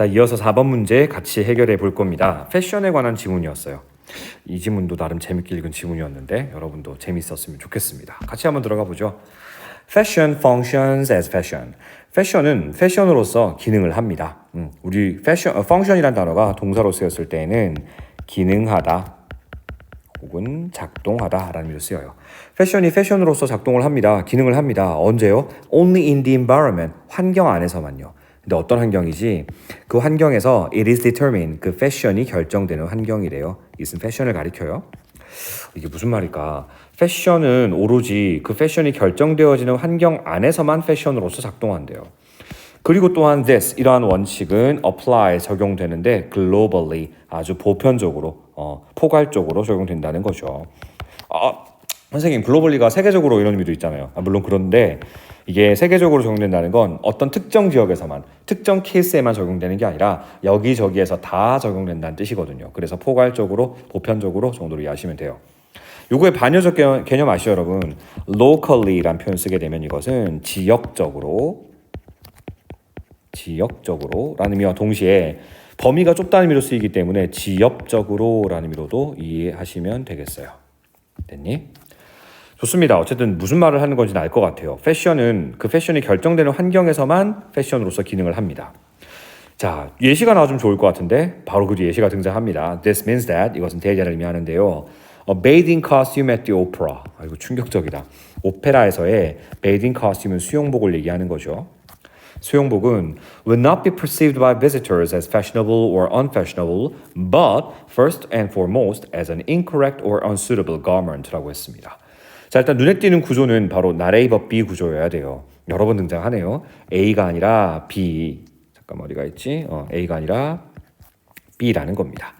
자, 이어서 4번 문제 같이 해결해 볼 겁니다. 패션에 관한 지문이었어요. 이 지문도 나름 재밌게 읽은 지문이었는데 여러분도 재밌었으면 좋겠습니다. 같이 한번 들어가 보죠. Fashion functions as fashion. 패션은 패션으로서 기능을 합니다. 우리 패션, function이란 단어가 동사로 쓰였을 때에는 기능하다 혹은 작동하다라는 의미로 쓰여요. 패션이 패션으로서 작동을 합니다. 기능을 합니다. 언제요? Only in the environment. 환경 안에서만요. 근데 어떤 환경이지? 그 환경에서 it is determined. 그 패션이 결정되는 환경이래요. 이것은 패션을 가리켜요. 이게 무슨 말일까? 패션은 오로지 그 패션이 결정되어지는 환경 안에서만 패션으로서 작동한대요. 그리고 또한 this 이러한 원칙은 apply 적용되는데 globally 아주 보편적으로 포괄적으로 적용된다는 거죠. 선생님 글로벌리가 세계적으로 이런 의미도 있잖아요. 물론 그런데 이게 세계적으로 적용된다는 건 어떤 특정 지역에서만 특정 케이스에만 적용되는 게 아니라 여기저기에서 다 적용된다는 뜻이거든요. 그래서 포괄적으로 보편적으로 정도로 이해하시면 돼요. 요거의 반려적 개념 아시죠 여러분? locally란 표현 쓰게 되면 이것은 지역적으로라는 의미와 동시에 범위가 좁다는 의미로 쓰이기 때문에 지역적으로라는 의미로도 이해하시면 되겠어요. 됐니? 좋습니다. 어쨌든 무슨 말을 하는 건지는 알 것 같아요. 패션은 그 패션이 결정되는 환경에서만 패션으로서 기능을 합니다. 자, 예시가 나와주면 좋을 것 같은데 바로 그 예시가 등장합니다. This means that 이것은 대리를 의미하는데요. A bathing costume at the opera. 이거 충격적이다. 오페라에서의 bathing costume은 수영복을 얘기하는 거죠. 수영복은 will not be perceived by visitors as fashionable or unfashionable, but first and foremost as an incorrect or unsuitable garment라고 했습니다. 자, 일단 눈에 띄는 구조는 바로 나레이버 B 구조여야 돼요. 여러 번 등장하네요. A가 아니라 B. 잠깐만 어디가 있지? A가 아니라 B라는 겁니다.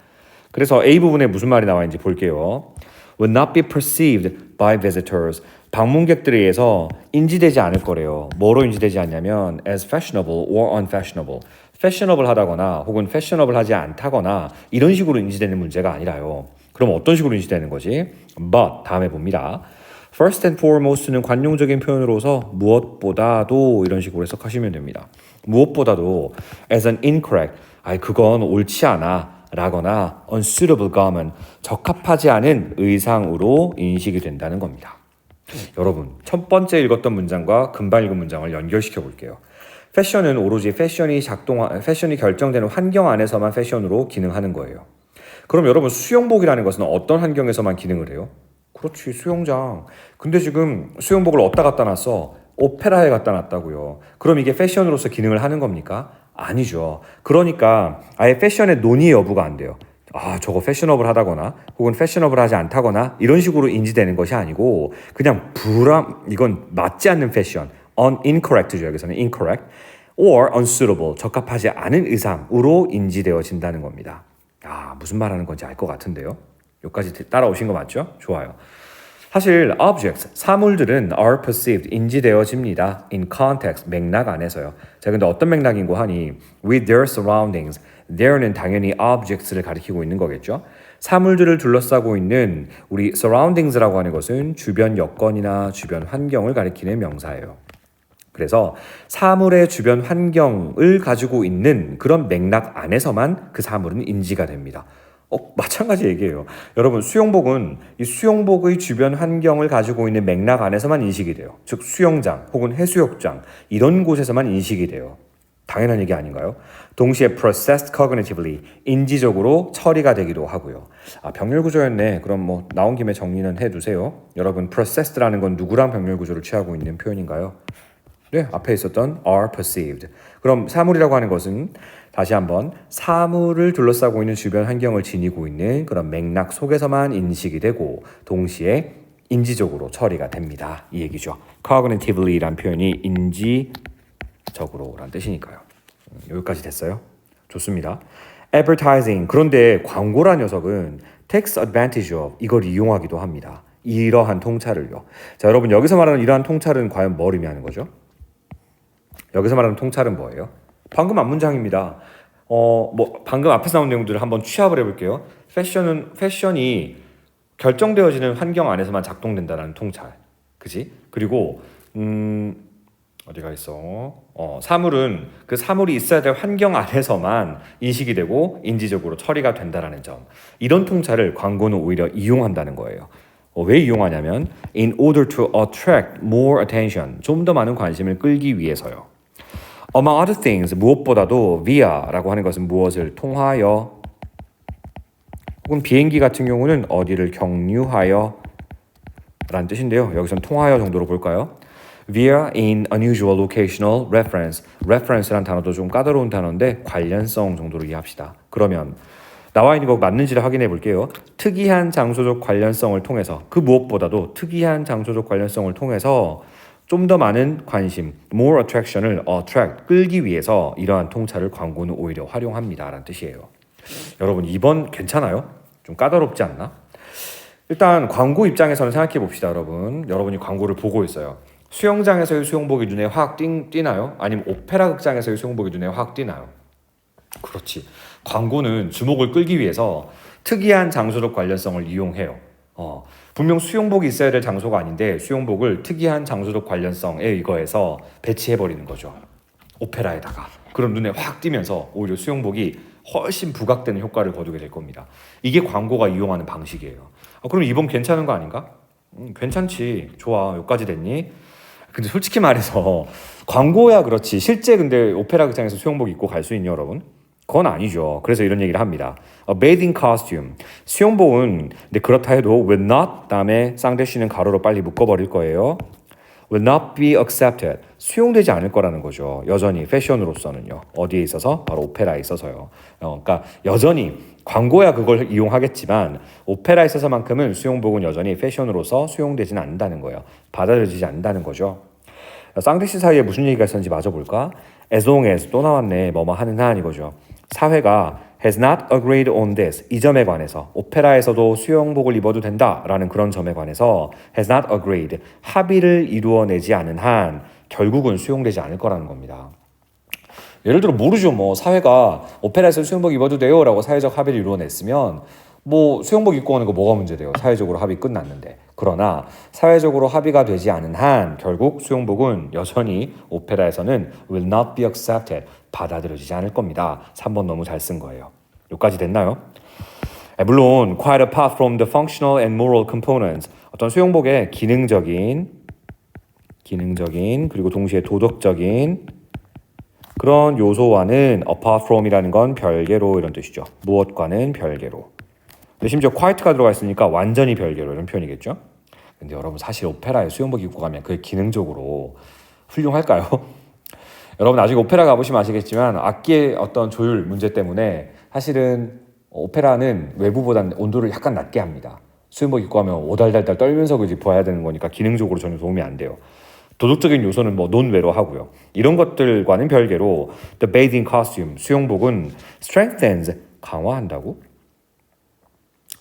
그래서 A 부분에 무슨 말이 나와 있는지 볼게요. will not be perceived by visitors. 방문객들에 의해서 인지되지 않을 거래요. 뭐로 인지되지 않냐면 as fashionable or unfashionable. 패셔너블 하다거나 혹은 패셔너블 하지 않다거나 이런 식으로 인지되는 문제가 아니라요. 그럼 어떤 식으로 인지되는 거지? But 다음에 봅니다. First and foremost는 관용적인 표현으로서 무엇보다도 이런 식으로 해석하시면 됩니다. 무엇보다도 as an incorrect. 그건 옳지 않아. 라거나 unsuitable garment. 적합하지 않은 의상으로 인식이 된다는 겁니다. 여러분, 첫 번째 읽었던 문장과 금방 읽은 문장을 연결시켜 볼게요. 패션은 오로지 패션이 결정되는 환경 안에서만 패션으로 기능하는 거예요. 그럼 여러분, 수영복이라는 것은 어떤 환경에서만 기능을 해요? 그렇지, 수영장. 근데 지금 수영복을 어디다 갖다 놨어? 오페라에 갖다 놨다고요. 그럼 이게 패션으로서 기능을 하는 겁니까? 아니죠. 그러니까 아예 패션의 논의 여부가 안 돼요. 저거 패셔너블 하다거나 혹은 패셔너블 하지 않다거나 이런 식으로 인지되는 것이 아니고 그냥 이건 맞지 않는 패션, incorrect죠. 여기서는 incorrect or unsuitable, 적합하지 않은 의상으로 인지되어진다는 겁니다. 무슨 말하는 건지 알 것 같은데요. 여기까지 따라오신 거 맞죠? 좋아요. 사실 objects, 사물들은 are perceived, 인지되어집니다. in context, 맥락 안에서요. 자, 근데 어떤 맥락인고 하니 with their surroundings, there는 당연히 objects를 가리키고 있는 거겠죠. 사물들을 둘러싸고 있는 우리 surroundings라고 하는 것은 주변 여건이나 주변 환경을 가리키는 명사예요. 그래서 사물의 주변 환경을 가지고 있는 그런 맥락 안에서만 그 사물은 인지가 됩니다. 마찬가지 얘기예요. 여러분, 수영복은 이 수영복의 주변 환경을 가지고 있는 맥락 안에서만 인식이 돼요. 즉 수영장 혹은 해수욕장 이런 곳에서만 인식이 돼요. 당연한 얘기 아닌가요? 동시에 processed cognitively, 인지적으로 처리가 되기도 하고요. 병렬 구조였네. 그럼 나온 김에 정리는 해두세요. 여러분, processed라는 건 누구랑 병렬 구조를 취하고 있는 표현인가요? 네, 앞에 있었던 are perceived. 그럼 사물이라고 하는 것은 다시 한번 사물을 둘러싸고 있는 주변 환경을 지니고 있는 그런 맥락 속에서만 인식이 되고 동시에 인지적으로 처리가 됩니다. 이 얘기죠. cognitively란 표현이 인지적으로란 뜻이니까요. 여기까지 됐어요? 좋습니다. advertising. 그런데 광고란 녀석은 takes advantage of 이걸 이용하기도 합니다. 이러한 통찰을요. 자, 여러분 여기서 말하는 이러한 통찰은 과연 뭘 의미하는 거죠? 여기서 말하는 통찰은 뭐예요? 방금 앞문장입니다. 방금 앞에서 나온 내용들을 한번 취합을 해볼게요. 패션이 결정되어지는 환경 안에서만 작동된다는 통찰. 그지? 그리고, 어디가 있어? 사물은 그 사물이 있어야 될 환경 안에서만 인식이 되고 인지적으로 처리가 된다라는 점. 이런 통찰을 광고는 오히려 이용한다는 거예요. 왜 이용하냐면 in order to attract more attention. 좀 더 많은 관심을 끌기 위해서요. Among other things, 무엇보다도 via라고 하는 것은 무엇을 통하여 혹은 비행기 같은 경우는 어디를 경유하여 라는 뜻인데요. 여기서는 통하여 정도로 볼까요? Via in unusual locational reference. reference란 단어도 좀 까다로운 단어인데 관련성 정도로 이해합시다. 그러면 나와 있는 거 맞는지를 확인해 볼게요. 특이한 장소적 관련성을 통해서 그 무엇보다도 특이한 장소적 관련성을 통해서 좀 더 많은 관심, more attraction을 attract, 끌기 위해서 이러한 통찰을 광고는 오히려 활용합니다라는 뜻이에요. 여러분 2번 괜찮아요? 좀 까다롭지 않나? 일단 광고 입장에서는 생각해 봅시다, 여러분. 여러분이 광고를 보고 있어요. 수영장에서의 수영복이 눈에 확 띄나요? 아니면 오페라 극장에서의 수영복이 눈에 확 띄나요? 그렇지. 광고는 주목을 끌기 위해서 특이한 장소적 관련성을 이용해요. 분명 수영복이 있어야 될 장소가 아닌데 수영복을 특이한 장소적 관련성에 의거해서 배치해버리는 거죠. 오페라에다가. 그럼 눈에 확 띄면서 오히려 수영복이 훨씬 부각되는 효과를 거두게 될 겁니다. 이게 광고가 이용하는 방식이에요. 그럼 이번 괜찮은 거 아닌가? 괜찮지. 좋아. 여기까지 됐니? 근데 솔직히 말해서 광고야 그렇지. 실제 근데 오페라 극장에서 수영복 입고 갈 수 있니 여러분? 그건 아니죠. 그래서 이런 얘기를 합니다. A bathing costume. 수영복은 근데 그렇다 해도 will not 다음에 쌍대쉬는 가로로 빨리 묶어버릴 거예요. will not be accepted. 수용되지 않을 거라는 거죠. 여전히 패션으로서는요. 어디에 있어서? 바로 오페라에 있어서요. 그러니까 여전히 광고야 그걸 이용하겠지만 오페라에 있어서만큼은 수용복은 여전히 패션으로서 수용되지는 않는다는 거예요. 받아들여지지 않는다는 거죠. 쌍대씨 사이에 무슨 얘기가 있었는지 마저 볼까? As long as 또 나왔네. 뭐뭐 하는 한 이거죠. 사회가 has not agreed on this. 이 점에 관해서 오페라에서도 수영복을 입어도 된다라는 그런 점에 관해서 has not agreed. 합의를 이루어내지 않은 한 결국은 수용되지 않을 거라는 겁니다. 예를 들어 모르죠. 뭐 사회가 오페라에서 수영복 입어도 돼요 라고 사회적 합의를 이루어냈으면 뭐 수영복 입고 오는 거 뭐가 문제돼요. 사회적으로 합의 끝났는데. 그러나 사회적으로 합의가 되지 않은 한 결국 수영복은 여전히 오페라에서는 will not be accepted. 받아들여지지 않을 겁니다. 3번 너무 잘 쓴 거예요. 여기까지 됐나요? 물론 quite apart from the functional and moral components. 어떤 수영복의 기능적인 그리고 동시에 도덕적인 그런 요소와는 apart from이라는 건 별개로 이런 뜻이죠. 무엇과는 별개로. 근데 심지어 quite가 들어가 있으니까 완전히 별개로 이런 표현이겠죠. 근데 여러분 사실 오페라에 수영복 입고 가면 그게 기능적으로 훌륭할까요? 여러분 나중에 오페라 가보시면 아시겠지만 악기의 어떤 조율 문제 때문에 사실은 오페라는 외부보다는 온도를 약간 낮게 합니다. 수영복 입고 가면 오달달달 떨면서 그지 봐야 되는 거니까 기능적으로 전혀 도움이 안 돼요. 도덕적인 요소는 뭐 논외로 하고요. 이런 것들과는 별개로 the bathing costume 수영복은 strengthens 강화한다고?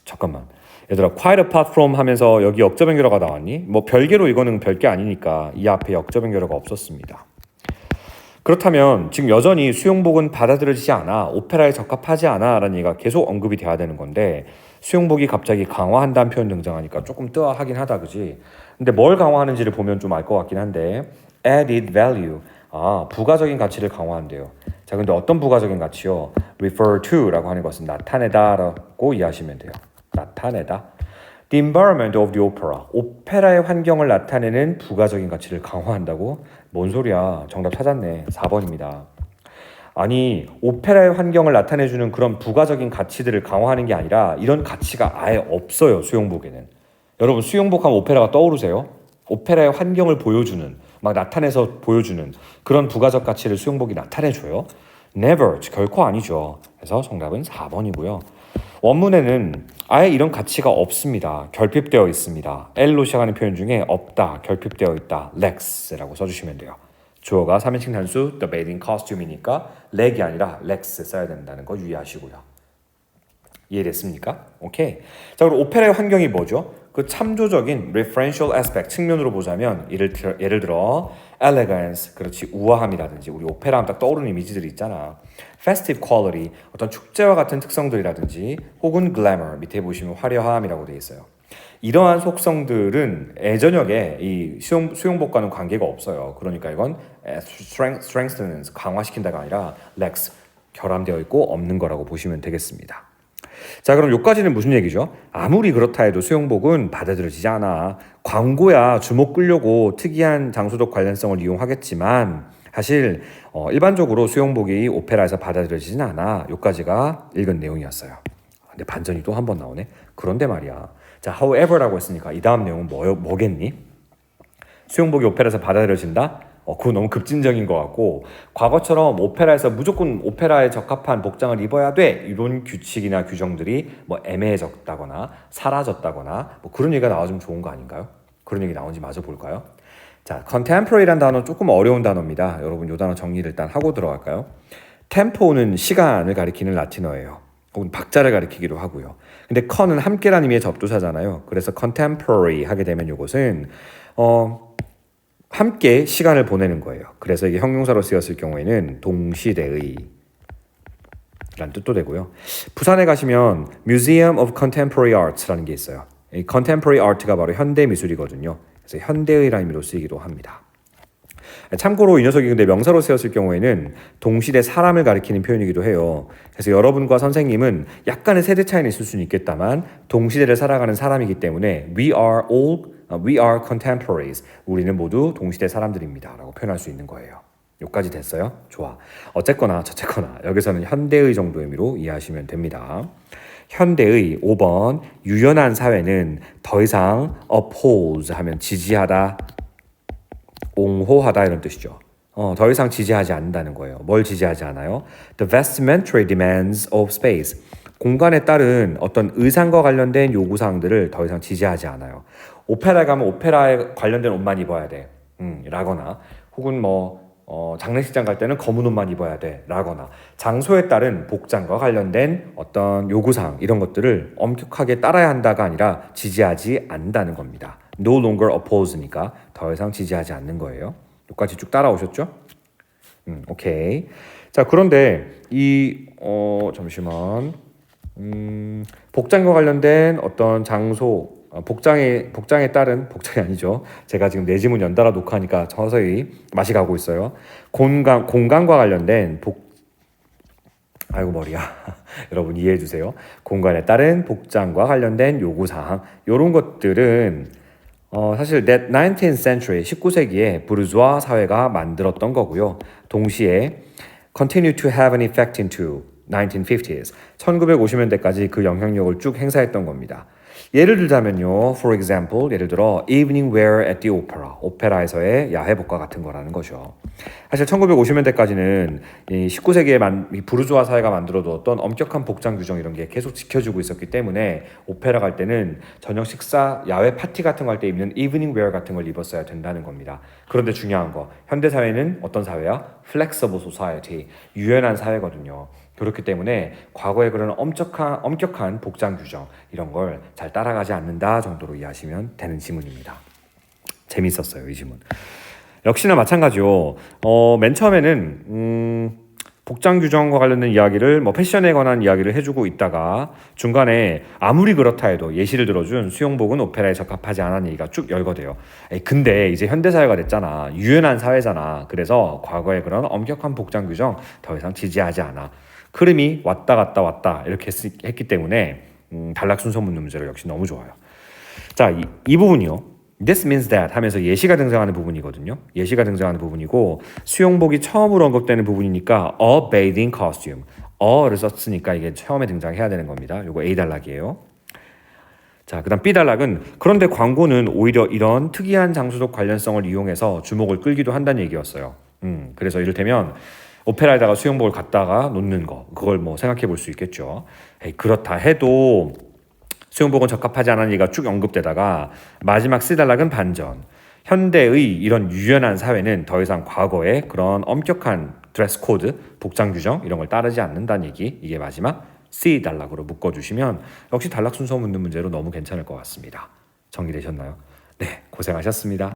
잠깐만. 얘들아 quite apart from 하면서 여기 역접 연결어가 나왔니? 뭐 별개로 이거는 별게 아니니까 이 앞에 역접 연결어가 없었습니다. 그렇다면 지금 여전히 수영복은 받아들여지지 않아 오페라에 적합하지 않아 라는 얘기가 계속 언급이 돼야 되는 건데 수영복이 갑자기 강화한다는 표현 등장하니까 조금 뜨아하긴 하다 그지? 근데 뭘 강화하는지를 보면 좀 알 것 같긴 한데 added value 부가적인 가치를 강화한대요. 자 근데 어떤 부가적인 가치요? refer to 라고 하는 것은 나타내다 라고 이해하시면 돼요. 나타내다. The environment of the opera. 오페라의 환경을 나타내는 부가적인 가치를 강화한다고? 뭔 소리야. 정답 찾았네. 4번입니다. 아니 오페라의 환경을 나타내주는 그런 부가적인 가치들을 강화하는 게 아니라 이런 가치가 아예 없어요. 수영복에는. 여러분 수영복 하면 오페라가 떠오르세요? 오페라의 환경을 보여주는 막 나타내서 보여주는 그런 부가적 가치를 수영복이 나타내줘요? Never. 결코 아니죠. 그래서 정답은 4번이고요. 원문에는 아예 이런 가치가 없습니다. 결핍되어 있습니다. L로 시작하는 표현 중에 없다, 결핍되어 있다, lex라고 써주시면 돼요. 주어가 3인칭 단수 the bathing costume이니까 leg이 아니라 lex 써야 된다는 거 유의하시고요. 이해됐습니까? 오케이. 자, 그럼 오페라의 환경이 뭐죠? 그 참조적인 referential aspect 측면으로 보자면 예를 들어 elegance, 그렇지 우아함이라든지 우리 오페라 하면 딱 떠오르는 이미지들이 있잖아. festive quality, 어떤 축제와 같은 특성들이라든지 혹은 glamour, 밑에 보시면 화려함이라고 되어 있어요. 이러한 속성들은 예전역에 이 수용복과는 관계가 없어요. 그러니까 이건 strengthens 강화시킨다가 아니라 lacks 결함되어 있고 없는 거라고 보시면 되겠습니다. 자, 그럼 여기까지는 무슨 얘기죠? 아무리 그렇다 해도 수용복은 받아들여지지 않아. 광고야 주목 끌려고 특이한 장소적 관련성을 이용하겠지만 사실 일반적으로 수용복이 오페라에서 받아들여지진 않아. 여기까지가 읽은 내용이었어요. 근데 반전이 또 한 번 나오네. 그런데 말이야. 자, however라고 했으니까 이 다음 내용은 뭐겠니? 수용복이 오페라에서 받아들여진다? 그거 너무 급진적인 것 같고 과거처럼 오페라에서 무조건 오페라에 적합한 복장을 입어야 돼 이런 규칙이나 규정들이 뭐 애매해졌다거나 사라졌다거나 뭐 그런 얘기가 나와주면 좋은 거 아닌가요? 그런 얘기 나온지 마저 볼까요? 자, contemporary란 단어 조금 어려운 단어입니다. 여러분 이 단어 정리를 일단 하고 들어갈까요? tempo는 시간을 가리키는 라틴어예요. 혹은 박자를 가리키기도 하고요. 근데 con은 함께라는 의미의 접두사잖아요. 그래서 contemporary 하게 되면 이것은 함께 시간을 보내는 거예요. 그래서 이게 형용사로 쓰였을 경우에는 동시대의 라는 뜻도 되고요. 부산에 가시면 Museum of Contemporary Arts라는 게 있어요. 이 Contemporary Art가 바로 현대 미술이거든요. 그래서 현대의라는 의미로 쓰이기도 합니다. 참고로 이 녀석이 근데 명사로 쓰였을 경우에는 동시대 사람을 가리키는 표현이기도 해요. 그래서 여러분과 선생님은 약간의 세대 차이는 있을 수는 있겠다만 동시대를 살아가는 사람이기 때문에 We are contemporaries. 우리는 모두 동시대 사람들입니다. 라고 표현할 수 있는 거예요. 여기까지 됐어요? 좋아. 어쨌거나 저쨌거나 여기서는 현대의 정도 의미로 이해하시면 됩니다. 현대의 5번 유연한 사회는 더 이상 oppose 하면 지지하다, 옹호하다 이런 뜻이죠. 더 이상 지지하지 않는다는 거예요. 뭘 지지하지 않아요? The vestimentary demands of space. 공간에 따른 어떤 의상과 관련된 요구사항들을 더 이상 지지하지 않아요. 오페라에 가면 오페라에 관련된 옷만 입어야 돼. 라거나 혹은 장례식장 갈 때는 검은 옷만 입어야 돼. 라거나 장소에 따른 복장과 관련된 어떤 요구사항 이런 것들을 엄격하게 따라야 한다가 아니라 지지하지 않는다는 겁니다. No longer oppose니까 더 이상 지지하지 않는 거예요. 여기까지 쭉 따라오셨죠? 오케이. 자, 그런데 잠시만. 복장과 관련된 어떤 장소, 복장에 따른, 복장이 아니죠. 제가 지금 내지문 연달아 녹화하니까 서서히 맛이 가고 있어요. 공간과 관련된 아이고 머리야. 여러분 이해해 주세요. 공간에 따른 복장과 관련된 요구사항 이런 것들은 사실 that 19th century 19세기에 부르주아 사회가 만들었던 거고요. 동시에 continue to have an effect into 1950s 1950년대까지 그 영향력을 쭉 행사했던 겁니다. 예를 들자면요. For example, 예를 들어 evening wear at the opera. 오페라에서의 야외복과 같은 거라는 거죠. 사실 1950년대까지는 이 19세기에 부르주아 사회가 만들어두었던 엄격한 복장 규정 이런 게 계속 지켜지고 있었기 때문에 오페라 갈 때는 저녁 식사, 야외 파티 같은 거 할 때 입는 evening wear 같은 걸 입었어야 된다는 겁니다. 그런데 중요한 거, 현대 사회는 어떤 사회야? Flexible society, 유연한 사회거든요. 그렇기 때문에 과거에 그런 엄격한 복장 규정 이런 걸 잘 따라가지 않는다 정도로 이해하시면 되는 지문입니다. 재밌었어요, 이 지문. 역시나 마찬가지요. 맨 처음에는 복장 규정과 관련된 이야기를 패션에 관한 이야기를 해주고 있다가 중간에 아무리 그렇다 해도 예시를 들어준 수용복은 오페라에 적합하지 않은 얘기가 쭉 열거돼요. 근데 이제 현대사회가 됐잖아. 유연한 사회잖아. 그래서 과거에 그런 엄격한 복장 규정 더 이상 지지하지 않아. 흐름이 왔다 갔다 왔다 이렇게 했기 때문에 단락순서 묻는 문제로 역시 너무 좋아요. 자, 이 부분이요. This means that 하면서 예시가 등장하는 부분이거든요. 예시가 등장하는 부분이고 수용복이 처음으로 언급되는 부분이니까 a bathing costume. a를 썼으니까 이게 처음에 등장해야 되는 겁니다. 요거 A단락이에요. 자, 그 다음 B단락은 그런데 광고는 오히려 이런 특이한 장소적 관련성을 이용해서 주목을 끌기도 한다는 얘기였어요. 그래서 이를테면 오페라에다가 수용복을 갖다가 놓는 거 그걸 생각해 볼 수 있겠죠. 그렇다 해도 수용복은 적합하지 않은 얘기가 쭉 언급되다가 마지막 C단락은 반전. 현대의 이런 유연한 사회는 더 이상 과거의 그런 엄격한 드레스 코드, 복장 규정 이런 걸 따르지 않는다는 얘기. 이게 마지막 C단락으로 묶어주시면 역시 단락 순서 묻는 문제로 너무 괜찮을 것 같습니다. 정리되셨나요? 네, 고생하셨습니다.